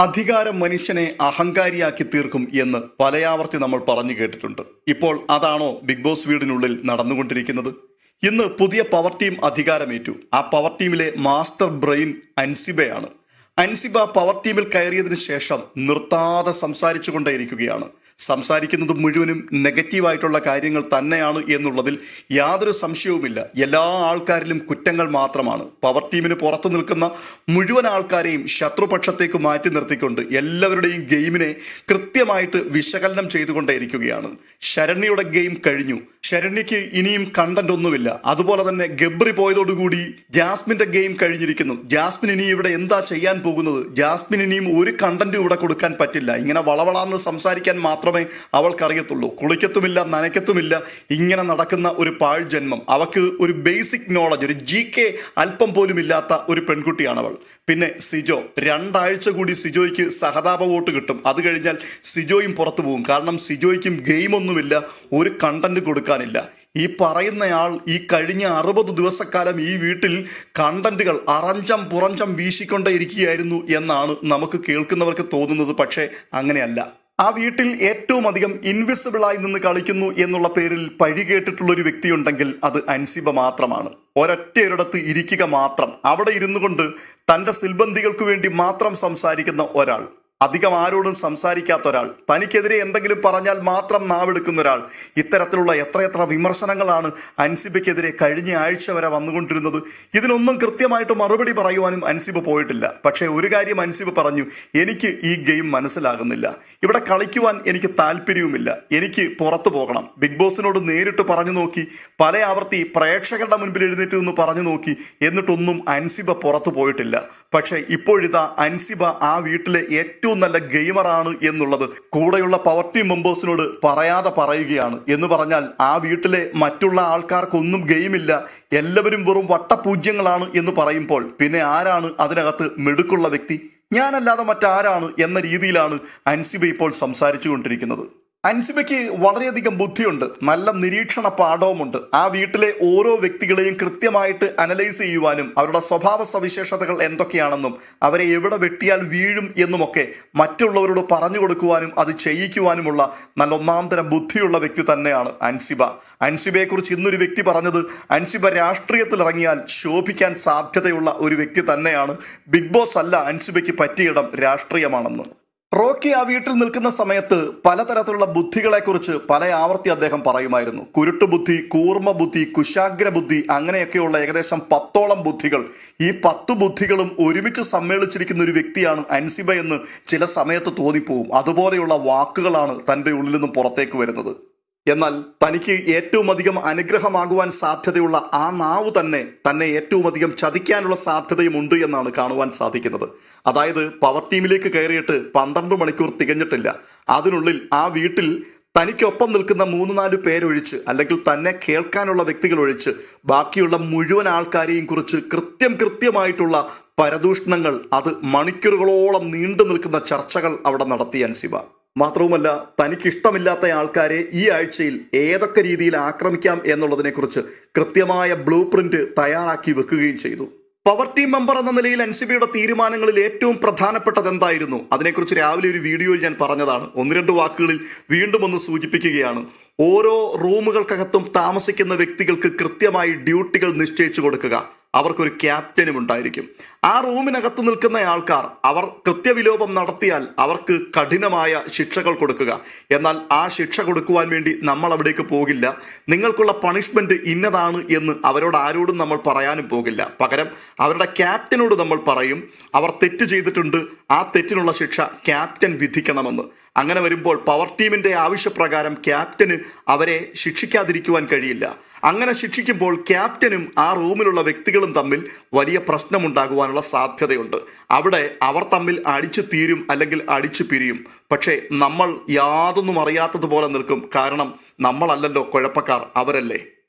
അധികാരം മനുഷ്യനെ അഹങ്കാരിയാക്കി തീർക്കും എന്ന് പലയാവർത്തി നമ്മൾ പറഞ്ഞു കേട്ടിട്ടുണ്ട്. ഇപ്പോൾ അതാണോ ബിഗ് ബോസ് വീടിനുള്ളിൽ നടന്നുകൊണ്ടിരിക്കുന്നത്? ഇന്ന് പുതിയ പവർ ടീം അധികാരമേറ്റു. ആ പവർ ടീമിലെ മാസ്റ്റർ ബ്രെയിൻ അൻസിബയാണ്. അൻസിബ പവർ ടീമിൽ കയറിയതിനു ശേഷം നിർത്താതെ സംസാരിച്ചു കൊണ്ടേയിരിക്കുകയാണ്. സംസാരിക്കുന്നത് മുഴുവനും നെഗറ്റീവായിട്ടുള്ള കാര്യങ്ങൾ തന്നെയാണ് എന്നുള്ളതിൽ യാതൊരു സംശയവുമില്ല. എല്ലാ ആൾക്കാരിലും കുറ്റങ്ങൾ മാത്രമാണ്. പവർ ടീമിന് പുറത്തു നിൽക്കുന്ന മുഴുവൻ ആൾക്കാരെയും ശത്രുപക്ഷത്തേക്ക് മാറ്റി നിർത്തിക്കൊണ്ട് എല്ലാവരുടെയും ഗെയിമിനെ കൃത്യമായിട്ട് വിശകലനം ചെയ്തുകൊണ്ടേയിരിക്കുകയാണ്. ശരണ്യയുടെ ഗെയിം കഴിഞ്ഞു. ശരണ്യയ്ക്ക് ഇനിയും കണ്ടന്റ് ഒന്നുമില്ല. അതുപോലെ തന്നെ ഗബ്രി പോയതോടുകൂടി ജാസ്മിന്റെ ഗെയിം കഴിഞ്ഞിരിക്കുന്നു. ജാസ്മിൻ ഇനി ഇവിടെ എന്താ ചെയ്യാൻ പോകുന്നത്? ജാസ്മിൻ ഇനിയും ഒരു കണ്ടന്റും ഇവിടെ കൊടുക്കാൻ പറ്റില്ല. ഇങ്ങനെ വളവളാന്ന് സംസാരിക്കാൻ മാത്രമേ അവൾക്കറിയത്തുള്ളൂ. കുളിക്കത്തുമില്ല, നനയ്ക്കത്തുമില്ല. ഇങ്ങനെ നടക്കുന്ന ഒരു പാഴ് ജന്മം. അവൾക്ക് ഒരു ബേസിക് നോളജ്, ഒരു GK അല്പം പോലും ഇല്ലാത്ത ഒരു പെൺകുട്ടിയാണ് അവൾ. പിന്നെ സിജോ, 2 ആഴ്ച കൂടി സിജോയ്ക്ക് സഹതാപ വോട്ട് കിട്ടും. അത് കഴിഞ്ഞാൽ സിജോയും പുറത്തു പോകും. കാരണം സിജോയ്ക്കും ഗെയിമൊന്നുമില്ല, ഒരു കണ്ടന്റ് കൊടുക്കാനില്ല. ഈ പറയുന്നയാൾ ഈ കഴിഞ്ഞ 60 ദിവസക്കാലം ഈ വീട്ടിൽ കണ്ടന്റുകൾ അറഞ്ചം പുറഞ്ചം വീശിക്കൊണ്ടേ ഇരിക്കുകയായിരുന്നു എന്നാണ് നമുക്ക് കേൾക്കുന്നവർക്ക് തോന്നുന്നത്. പക്ഷേ അങ്ങനെയല്ല. ആ വീട്ടിൽ ഏറ്റവും അധികം ഇൻവിസിബിളായി നിന്ന് കളിക്കുന്നു എന്നുള്ള പേരിൽ പഴി കേട്ടിട്ടുള്ള ഒരു വ്യക്തിയുണ്ടെങ്കിൽ അത് അൻസിബ മാത്രമാണ്. ഒരൊറ്റയൊരിടത്ത് ഇരിക്കുക മാത്രം, അവിടെ ഇരുന്നു കൊണ്ട് തൻ്റെ സിൽബന്ധികൾക്ക് വേണ്ടി മാത്രം സംസാരിക്കുന്ന ഒരാൾ, അധികം ആരോടും സംസാരിക്കാത്ത ഒരാൾ, തനിക്കെതിരെ എന്തെങ്കിലും പറഞ്ഞാൽ മാത്രം നാവെടുക്കുന്ന ഒരാൾ. ഇത്തരത്തിലുള്ള എത്രയെത്ര വിമർശനങ്ങളാണ് അൻസിബയ്ക്കെതിരെ കഴിഞ്ഞ ആഴ്ച വരെ വന്നുകൊണ്ടിരുന്നത്. ഇതിനൊന്നും കൃത്യമായിട്ട് മറുപടി പറയുവാനും അൻസിബ പോയിട്ടില്ല. പക്ഷേ ഒരു കാര്യം അൻസിബ പറഞ്ഞു, എനിക്ക് ഈ ഗെയിം മനസ്സിലാകുന്നില്ല, ഇവിടെ കളിക്കുവാൻ എനിക്ക് താല്പര്യവുമില്ല, എനിക്ക് പുറത്തു പോകണം. ബിഗ് ബോസിനോട് നേരിട്ട് പറഞ്ഞു നോക്കി, പല ആവർത്തി പ്രേക്ഷകരുടെ മുൻപിൽ എഴുന്നേറ്റ് നിന്ന് പറഞ്ഞു നോക്കി, എന്നിട്ടൊന്നും അൻസിബ പുറത്തു പോയിട്ടില്ല. പക്ഷേ ഇപ്പോഴിതാ അൻസിബ ആ വീട്ടിലെ ഏറ്റവും നല്ല ഗെയിമറാണ് എന്നുള്ളത് കൂടെയുള്ള പവർ ടീം മെമ്പേഴ്സിനോട് പറയാതെ പറയുകയാണ്. എന്ന് പറഞ്ഞാൽ ആ വീട്ടിലെ മറ്റുള്ള ആൾക്കാർക്കൊന്നും ഗെയിമില്ല, എല്ലാവരും വെറും വട്ടപൂജ്യങ്ങളാണ് എന്ന് പറയുമ്പോൾ പിന്നെ ആരാണ് അതിനകത്ത് മിടുക്കുള്ള വ്യക്തി? ഞാനല്ലാതെ മറ്റാരാണ് എന്ന രീതിയിലാണ് അൻസിബ ഇപ്പോൾ സംസാരിച്ചു കൊണ്ടിരിക്കുന്നത്. അൻസിബയ്ക്ക് വളരെയധികം ബുദ്ധിയുണ്ട്, നല്ല നിരീക്ഷണ പാഠവുമുണ്ട്. ആ വീട്ടിലെ ഓരോ വ്യക്തികളെയും കൃത്യമായിട്ട് അനലൈസ് ചെയ്യുവാനും അവരുടെ സ്വഭാവ സവിശേഷതകൾ എന്തൊക്കെയാണെന്നും അവരെ എവിടെ വെട്ടിയാൽ വീഴും എന്നുമൊക്കെ മറ്റുള്ളവരോട് പറഞ്ഞു കൊടുക്കുവാനും അത് ചെയ്യിക്കുവാനുമുള്ള നല്ല ഒന്നാന്തരം ബുദ്ധിയുള്ള വ്യക്തി തന്നെയാണ് അൻസിബ. അൻസിബയെക്കുറിച്ച് ഇന്നൊരു വ്യക്തി പറഞ്ഞത്, അൻസിബ രാഷ്ട്രീയത്തിൽ ഇറങ്ങിയാൽ ശോഭിക്കാൻ സാധ്യതയുള്ള ഒരു വ്യക്തി തന്നെയാണ്. ബിഗ് ബോസ് അല്ല അൻസിബയ്ക്ക് പറ്റിയിടം രാഷ്ട്രീയമാണെന്ന്. റോക്കി ആ വീട്ടിൽ നിൽക്കുന്ന സമയത്ത് പലതരത്തിലുള്ള ബുദ്ധികളെക്കുറിച്ച് പല ആവർത്തി അദ്ദേഹം പറയുമായിരുന്നു. കുരുട്ടുബുദ്ധി, കൂർമ്മ ബുദ്ധി, കുശാഗ്ര ബുദ്ധി, അങ്ങനെയൊക്കെയുള്ള ഏകദേശം 10ഓളം ബുദ്ധികൾ. ഈ 10 ബുദ്ധികളും ഒരുമിച്ച് സമ്മേളിച്ചിരിക്കുന്ന ഒരു വ്യക്തിയാണ് അൻസിബ എന്ന് ചില സമയത്ത് തോന്നിപ്പോവും. അതുപോലെയുള്ള വാക്കുകളാണ് തൻ്റെ ഉള്ളിൽ നിന്നും പുറത്തേക്ക് വരുന്നത്. എന്നാൽ തനിക്ക് ഏറ്റവും അധികം അനുഗ്രഹമാകുവാൻ സാധ്യതയുള്ള ആ നാവ് തന്നെ ഏറ്റവും അധികം ചതിക്കാനുള്ള സാധ്യതയുമുണ്ട് എന്നാണ് കാണുവാൻ സാധിക്കുന്നത്. അതായത് പവർ ടീമിലേക്ക് കയറിയിട്ട് 12 മണിക്കൂർ തികഞ്ഞിട്ടില്ല. അതിനുള്ളിൽ ആ വീട്ടിൽ തനിക്കൊപ്പം നിൽക്കുന്ന 3-4 പേരൊഴിച്ച്, അല്ലെങ്കിൽ തന്നെ കേൾക്കാനുള്ള വ്യക്തികൾ ഒഴിച്ച്, ബാക്കിയുള്ള മുഴുവൻ ആൾക്കാരെയും കുറിച്ച് കൃത്യമായിട്ടുള്ള പരദൂഷണങ്ങൾ, അത് മണിക്കൂറുകളോളം നീണ്ടു നിൽക്കുന്ന ചർച്ചകൾ അവിടെ നടത്തി അൻസിബ. മാത്രവുമല്ല, തനിക്കിഷ്ടമില്ലാത്ത ആൾക്കാരെ ഈ ആഴ്ചയിൽ ഏതൊക്കെ രീതിയിൽ ആക്രമിക്കാം എന്നുള്ളതിനെക്കുറിച്ച് കൃത്യമായ ബ്ലൂ പ്രിന്റ് തയ്യാറാക്കി വെക്കുകയും ചെയ്തു. പവർ ടീം മെമ്പർ എന്ന നിലയിൽ അൻസിബയുടെ തീരുമാനങ്ങളിൽ ഏറ്റവും പ്രധാനപ്പെട്ടത് എന്തായിരുന്നു? അതിനെക്കുറിച്ച് രാവിലെ ഒരു വീഡിയോയിൽ ഞാൻ പറഞ്ഞതാണ്. 1-2 വാക്കുകളിൽ വീണ്ടും ഒന്ന് സൂചിപ്പിക്കുകയാണ്. ഓരോ റൂമുകൾക്കകത്തും താമസിക്കുന്ന വ്യക്തികൾക്ക് കൃത്യമായി ഡ്യൂട്ടികൾ നിശ്ചയിച്ചു കൊടുക്കുക. അവർക്കൊരു ക്യാപ്റ്റനും ഉണ്ടായിരിക്കും. ആ റൂമിനകത്ത് നിൽക്കുന്ന ആൾക്കാർ അവർ കൃത്യവിലോപം നടത്തിയാൽ അവർക്ക് കഠിനമായ ശിക്ഷകൾ കൊടുക്കുക. എന്നാൽ ആ ശിക്ഷ കൊടുക്കുവാൻ വേണ്ടി നമ്മൾ അവിടേക്ക് പോകില്ല. നിങ്ങൾക്കുള്ള പണിഷ്മെന്റ് ഇന്നതാണ് എന്ന് അവരോട് ആരോടും നമ്മൾ പറയാനും പോകില്ല. പകരം അവരുടെ ക്യാപ്റ്റനോട് നമ്മൾ പറയും, അവർ തെറ്റ് ചെയ്തിട്ടുണ്ട്, ആ തെറ്റിനുള്ള ശിക്ഷ ക്യാപ്റ്റൻ വിധിക്കണമെന്ന്. അങ്ങനെ വരുമ്പോൾ പവർ ടീമിന്റെ ആവശ്യപ്രകാരം ക്യാപ്റ്റന് അവരെ ശിക്ഷിക്കാതിരിക്കുവാൻ കഴിയില്ല. അങ്ങനെ ശിക്ഷിക്കുമ്പോൾ ക്യാപ്റ്റനും ആ റൂമിലുള്ള വ്യക്തികളും തമ്മിൽ വലിയ പ്രശ്നമുണ്ടാകുവാനുള്ള സാധ്യതയുണ്ട്. അവിടെ അവർ തമ്മിൽ അടിച്ചു തീരും, അല്ലെങ്കിൽ അടിച്ചു പിരിയും. പക്ഷേ നമ്മൾ യാതൊന്നും അറിയാത്തതുപോലെ നിൽക്കും. കാരണം നമ്മളല്ലല്ലോ കുഴപ്പക്കാർ, അവരല്ലേ.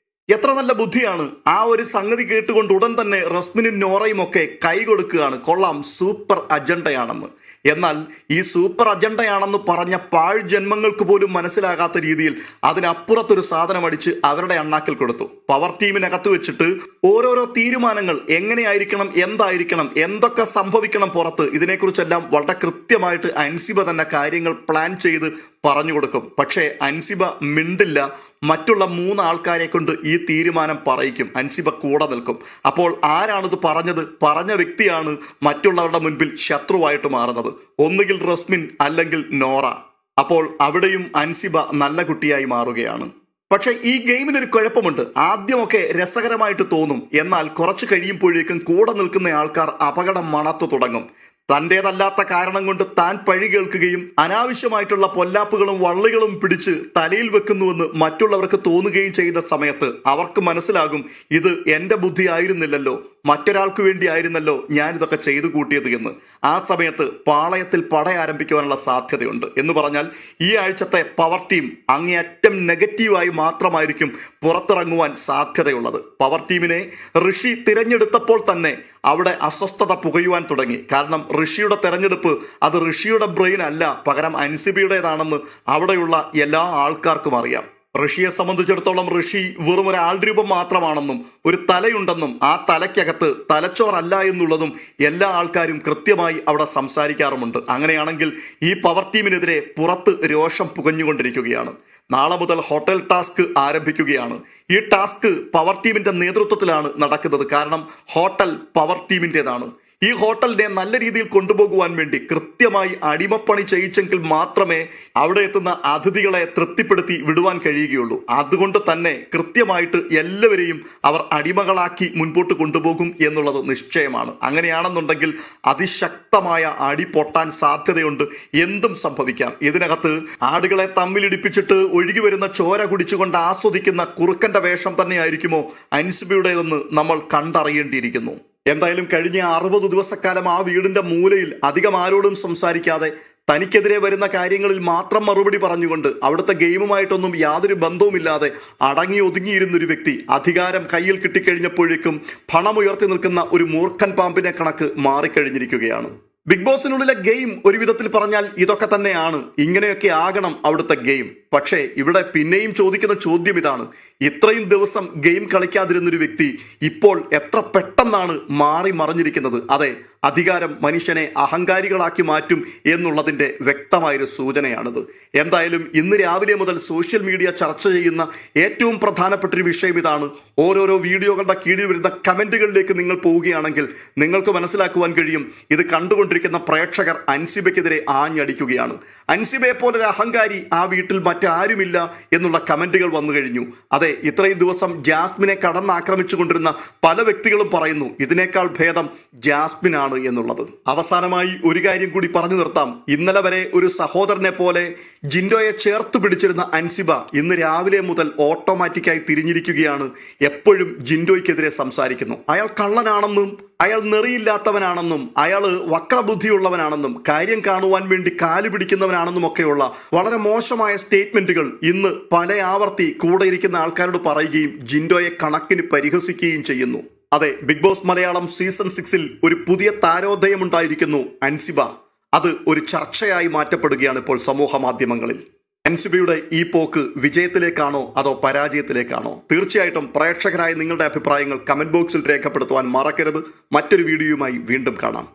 എത്ര നല്ല ബുദ്ധിയാണ്! ആ ഒരു സംഗതി കേട്ടുകൊണ്ട് ഉടൻ തന്നെ റസ്മിനും നോറയും ഒക്കെ കൈ കൊടുക്കുകയാണ്. കൊള്ളാം, സൂപ്പർ അജണ്ടയാണെന്ന്. എന്നാൽ ഈ സൂപ്പർ അജണ്ടയാണെന്ന് പറഞ്ഞ പാഴ് ജന്മങ്ങൾക്ക് പോലും മനസ്സിലാകാത്ത രീതിയിൽ അതിനപ്പുറത്തൊരു സാധനം അടിച്ച് അവരുടെ അണ്ണാക്കിൽ കൊടുത്തു. പവർ ടീമിനകത്ത് വെച്ചിട്ട് ഓരോരോ തീരുമാനങ്ങൾ എങ്ങനെയായിരിക്കണം, എന്തായിരിക്കണം, എന്തൊക്കെ സംഭവിക്കണം പുറത്ത്, ഇതിനെക്കുറിച്ചെല്ലാം വളരെ കൃത്യമായിട്ട് അൻസിബ തന്നെ കാര്യങ്ങൾ പ്ലാൻ ചെയ്ത് പറഞ്ഞു കൊടുക്കും. പക്ഷേ അൻസിബ മിണ്ടില്ല. മറ്റുള്ള 3 ആൾക്കാരെ കൊണ്ട് ഈ തീരുമാനം പറയിക്കും. അൻസിബ കൂടെ നിൽക്കും. അപ്പോൾ ആരാണിത് പറഞ്ഞത്? പറഞ്ഞ വ്യക്തിയാണ് മറ്റുള്ളവരുടെ മുൻപിൽ ശത്രുവായിട്ട് മാറുന്നത്. ഒന്നുകിൽ റസ്മിൻ അല്ലെങ്കിൽ നോറ. അപ്പോൾ അവിടെയും അൻസിബ നല്ല കുട്ടിയായി മാറുകയാണ്. പക്ഷേ ഈ ഗെയിമിനൊരു കുഴപ്പമുണ്ട്. ആദ്യമൊക്കെ രസകരമായിട്ട് തോന്നും. എന്നാൽ കുറച്ച് കഴിയുമ്പോഴേക്കും കൂടെ നിൽക്കുന്ന ആൾക്കാർ അപകടം മണത്തു തുടങ്ങും. തൻ്റേതല്ലാത്ത കാരണം കൊണ്ട് താൻ പഴി കേൾക്കുകയും അനാവശ്യമായിട്ടുള്ള പൊല്ലാപ്പുകളും വള്ളികളും പിടിച്ച് തലയിൽ വെക്കുന്നുവെന്ന് മറ്റുള്ളവർക്ക് തോന്നുകയും ചെയ്ത സമയത്ത് അവർക്ക് മനസ്സിലാകും, ഇത് എൻ്റെ ബുദ്ധി ആയിരുന്നില്ലല്ലോ, മറ്റൊരാൾക്ക് വേണ്ടി ആയിരുന്നല്ലോ ഞാനിതൊക്കെ ചെയ്തു കൂട്ടിയത് എന്ന്. ആ സമയത്ത് പാളയത്തിൽ പട ആരംഭിക്കുവാനുള്ള സാധ്യതയുണ്ട്. എന്ന് പറഞ്ഞാൽ ഈ ആഴ്ചത്തെ പവർ ടീം അങ്ങേയറ്റം നെഗറ്റീവായി മാത്രമായിരിക്കും പുറത്തിറങ്ങുവാൻ സാധ്യതയുള്ളത്. പവർ ടീമിനെ ഋഷി തിരഞ്ഞെടുത്തപ്പോൾ തന്നെ അവിടെ അസ്വസ്ഥത പുകയുവാൻ തുടങ്ങി. കാരണം ഋഷിയുടെ തെരഞ്ഞെടുപ്പ് അത് ഋഷിയുടെ ബ്രെയിൻ അല്ല, പകരം അൻസിബയുടേതാണെന്ന് അവിടെയുള്ള എല്ലാ ആൾക്കാർക്കും അറിയാം. ഋഷിയെ സംബന്ധിച്ചിടത്തോളം ഋഷി വെറും ഒരു ആൾരൂപം മാത്രമാണെന്നും ഒരു തലയുണ്ടെന്നും ആ തലയ്ക്കകത്ത് തലച്ചോറല്ല എന്നുള്ളതും എല്ലാ ആൾക്കാരും കൃത്യമായി അവിടെ സംസാരിക്കാറുമുണ്ട്. അങ്ങനെയാണെങ്കിൽ ഈ പവർ ടീമിനെതിരെ പുറത്ത് രോഷം പുകഞ്ഞുകൊണ്ടിരിക്കുകയാണ്. നാളെ മുതൽ ഹോട്ടൽ ടാസ്ക് ആരംഭിക്കുകയാണ്. ഈ ടാസ്ക് പവർ ടീമിന്റെ നേതൃത്വത്തിലാണ് നടക്കുന്നത്. കാരണം ഹോട്ടൽ പവർ ടീമിൻ്റെതാണ്. ഈ ഹോട്ടലിനെ നല്ല രീതിയിൽ കൊണ്ടുപോകുവാൻ വേണ്ടി കൃത്യമായി അടിമപ്പണി ചെയ്യിച്ചെങ്കിൽ മാത്രമേ അവിടെ എത്തുന്ന അതിഥികളെ തൃപ്തിപ്പെടുത്തി വിടുവാൻ കഴിയുകയുള്ളൂ. അതുകൊണ്ട് തന്നെ കൃത്യമായിട്ട് എല്ലാവരെയും അവർ അടിമകളാക്കി മുൻപോട്ട് കൊണ്ടുപോകും എന്നുള്ളത് നിശ്ചയമാണ്. അങ്ങനെയാണെന്നുണ്ടെങ്കിൽ അതിശക്തമായ അടി പൊട്ടാൻ സാധ്യതയുണ്ട്. എന്തും സംഭവിക്കാം. ഇതിനകത്ത് ആടുകളെ തമ്മിലിടിപ്പിച്ചിട്ട് ഒഴുകി വരുന്ന ചോര കുടിച്ചുകൊണ്ട് ആസ്വദിക്കുന്ന കുറുക്കന്റെ വേഷം തന്നെയായിരിക്കുമോ അൻസിബയുടേതെന്ന് നമ്മൾ കണ്ടറിയേണ്ടിയിരിക്കുന്നു. എന്തായാലും കഴിഞ്ഞ 60 ദിവസക്കാലം ആ വീടിന്റെ മൂലയിൽ അധികം ആരോടും സംസാരിക്കാതെ തനിക്കെതിരെ വരുന്ന കാര്യങ്ങളിൽ മാത്രം മറുപടി പറഞ്ഞുകൊണ്ട് അവിടുത്തെ ഗെയിമുമായിട്ടൊന്നും യാതൊരു ബന്ധവുമില്ലാതെ അടങ്ങി ഒതുങ്ങിയിരുന്നൊരു വ്യക്തി അധികാരം കയ്യിൽ കിട്ടിക്കഴിഞ്ഞപ്പോഴേക്കും പണമുയർത്തി നിൽക്കുന്ന ഒരു മൂർഖൻ പാമ്പിനെ കണക്ക് മാറിക്കഴിഞ്ഞിരിക്കുകയാണ്. ബിഗ് ബോസിനുള്ളിലെ ഗെയിം ഒരു വിധത്തിൽ പറഞ്ഞാൽ ഇതൊക്കെ തന്നെയാണ്. ഇങ്ങനെയൊക്കെ ആകണം അവിടുത്തെ ഗെയിം. പക്ഷേ ഇവിടെ പിന്നെയും ചോദിക്കുന്ന ചോദ്യം ഇതാണ്, ഇത്രയും ദിവസം ഗെയിം കളിക്കാതിരുന്നൊരു വ്യക്തി ഇപ്പോൾ എത്ര പെട്ടെന്നാണ് മാറി മറിഞ്ഞിരിക്കുന്നത്? അതെ, അധികാരം മനുഷ്യനെ അഹങ്കാരികളാക്കി മാറ്റും എന്നുള്ളതിൻ്റെ വ്യക്തമായൊരു സൂചനയാണിത്. എന്തായാലും ഇന്ന് രാവിലെ മുതൽ സോഷ്യൽ മീഡിയ ചർച്ച ചെയ്യുന്ന ഏറ്റവും പ്രധാനപ്പെട്ടൊരു വിഷയം ഇതാണ്. ഓരോരോ വീഡിയോകളുടെ കീഴിൽ വരുന്ന കമൻറ്റുകളിലേക്ക് നിങ്ങൾ പോവുകയാണെങ്കിൽ നിങ്ങൾക്ക് മനസ്സിലാക്കുവാൻ കഴിയും, ഇത് കണ്ടുകൊണ്ടിരിക്കുന്ന പ്രേക്ഷകർ അൻസിബയ്ക്കെതിരെ ആഞ്ഞടിക്കുകയാണ്. അൻസിബയെ പോലൊരു അഹങ്കാരി ആ വീട്ടിൽ മറ്റാരുമില്ല എന്നുള്ള കമൻറ്റുകൾ വന്നു കഴിഞ്ഞു. അതെ, ഇത്രയും ദിവസം ജാസ്മിനെ കടന്നാക്രമിച്ചു കൊണ്ടിരുന്ന പല വ്യക്തികളും പറയുന്നു ഇതിനേക്കാൾ ഭേദം ജാസ്മിനാണ് എന്നുള്ളത്. അവസാനമായി ഒരു കാര്യം കൂടി പറഞ്ഞു നിർത്താം. ഇന്നലെ വരെ ഒരു സഹോദരനെ പോലെ ജിൻഡോയെ ചേർത്ത് പിടിച്ചിരുന്ന അൻസിബ ഇന്ന് രാവിലെ മുതൽ ഓട്ടോമാറ്റിക്കായി തിരിഞ്ഞിരിക്കുകയാണ്. എപ്പോഴും ജിൻഡോയ്ക്കെതിരെ സംസാരിക്കുന്നു. അയാൾ കള്ളനാണെന്നും അയാൾ നെറിയില്ലാത്തവനാണെന്നും അയാൾ വക്രബുദ്ധിയുള്ളവനാണെന്നും കാര്യം കാണുവാൻ വേണ്ടി കാലു പിടിക്കുന്നവനാണെന്നും ഒക്കെയുള്ള വളരെ മോശമായ സ്റ്റേറ്റ്മെന്റുകൾ ഇന്ന് പല ആവർത്തി കൂടെ ഇരിക്കുന്ന ആൾക്കാരോട് പറയുകയും ജിൻഡോയെ കണക്കിന് പരിഹസിക്കുകയും ചെയ്യുന്നു. അതെ, ബിഗ് ബോസ് മലയാളം സീസൺ 6 ഒരു പുതിയ താരോദയമുണ്ടായിരിക്കുന്നു അൻസിബ. അത് ഒരു ചർച്ചയായി മാറ്റപ്പെടുകയാണ് ഇപ്പോൾ സമൂഹ മാധ്യമങ്ങളിൽ. അൻസിബയുടെ ഈ പോക്ക് വിജയത്തിലേക്കാണോ അതോ പരാജയത്തിലേക്കാണോ? തീർച്ചയായിട്ടും പ്രേക്ഷകരായ നിങ്ങളുടെ അഭിപ്രായങ്ങൾ കമന്റ് ബോക്സിൽ രേഖപ്പെടുത്തുവാൻ മറക്കരുത്. മറ്റൊരു വീഡിയോയുമായി വീണ്ടും കാണാം.